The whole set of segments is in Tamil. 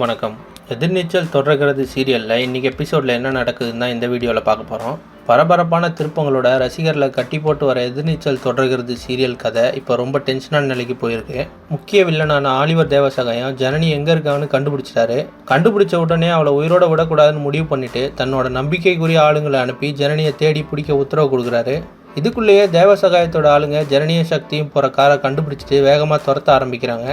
வணக்கம். எதிர்நீச்சல் தொடர்கிறது சீரியலில் இன்றைக்கி எபிசோடில் என்ன நடக்குதுன்னு தான் இந்த வீடியோவில் பார்க்க போகிறோம். பரபரப்பான திருப்பங்களோட ரசிகர்களை கட்டி போட்டு வர எதிர்நீச்சல் தொடர்கிறது சீரியல் கதை இப்போ ரொம்ப டென்ஷனான நிலைக்கு போயிருக்கு. முக்கிய வில்லனான ஆலிவர் தேவசகாயம் ஜனனி எங்கே இருக்கான்னு கண்டுபிடிச்சிட்டாரு. கண்டுபிடிச்ச உடனே அவளை உயிரோட விடக்கூடாதுன்னு முடிவு பண்ணிட்டு தன்னோட நம்பிக்கைக்குரிய ஆளுங்களை அனுப்பி ஜனனியை தேடி பிடிக்க உத்தரவு கொடுக்குறாரு. இதுக்குள்ளேயே தேவசகாயத்தோட ஆளுங்க ஜனனியும் சக்தியும் போகிற காரை கண்டுபிடிச்சிட்டு வேகமாக துரத்த ஆரம்பிக்கிறாங்க.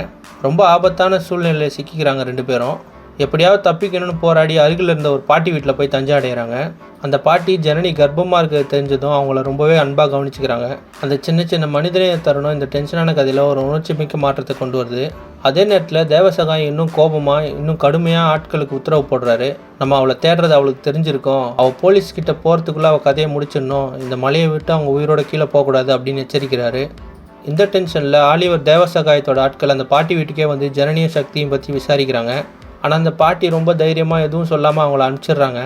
ரொம்ப ஆபத்தான சூழ்நிலையில் சிக்கிக்கிறாங்க ரெண்டு பேரும். எப்படியாவது தப்பிக்கணும்னு போராடி அருகில் இருந்த ஒரு பாட்டி வீட்டில் போய் தஞ்சம் அடைகிறாங்க. அந்த பாட்டி ஜனனி கர்ப்பமாக இருக்கிறது தெரிஞ்சதும் அவங்கள ரொம்பவே அன்பாக கவனிச்சுக்கிறாங்க. அந்த சின்ன சின்ன மனிதனைய தருணம் இந்த டென்ஷனான கதையில் ஒரு உணர்ச்சி மிக்க மாற்றத்தை கொண்டு வருது. அதே நேரத்தில் தேவசகாயம் இன்னும் கோபமாக இன்னும் கடுமையாக ஆட்களுக்கு உத்தரவு போடுறாரு. நம்ம அவளை தேடுறது அவளுக்கு தெரிஞ்சிருக்கோம், அவள் போலீஸ்கிட்ட போகிறதுக்குள்ளே அவள் கதையை முடிச்சிடணும், இந்த மலையை விட்டு அவங்க உயிரோட கீழே போகக்கூடாது அப்படின்னு எச்சரிக்கிறாரு. இந்த டென்ஷனில் ஆலிவர் தேவசகாயத்தோட ஆட்கள் அந்த பாட்டி வீட்டுக்கே வந்து ஜனனியும் சக்தியும் பற்றி விசாரிக்கிறாங்க. ஆனால் அந்த பாட்டி ரொம்ப தைரியமாக எதுவும் சொல்லாமல் அவங்கள அனுப்பிச்சிடுறாங்க.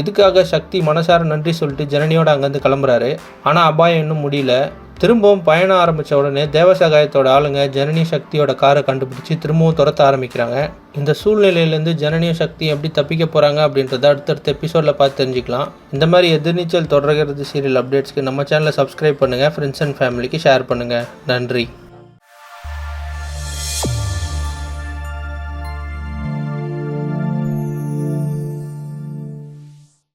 இதுக்காக சக்தி மனசார நன்றி சொல்லிட்டு ஜனனியோட அங்கேருந்து கிளம்புறாரு. ஆனால் அபாயம் இன்னும் முடியல. திரும்பவும் பயணம் ஆரம்பித்த உடனே தேவசகாயத்தோட ஆளுங்க ஜனனி சக்தியோட காரை கண்டுபிடிச்சி திரும்பவும் துரத்த ஆரம்பிக்கிறாங்க. இந்த சூழ்நிலையிலேருந்து ஜனனியும் சக்தி எப்படி தப்பிக்க போகிறாங்க அப்படின்றத அடுத்தடுத்த எபிசோடில் பார்த்து தெரிஞ்சுக்கலாம். இந்த மாதிரி எதிர்நீச்சல் தொடர்கிறது சீரியல் அப்டேட்ஸ்க்கு நம்ம சேனலை சப்ஸ்கிரைப் பண்ணுங்கள், ஃப்ரெண்ட்ஸ் அண்ட் ஃபேமிலிக்கு ஷேர் பண்ணுங்கள். நன்றி.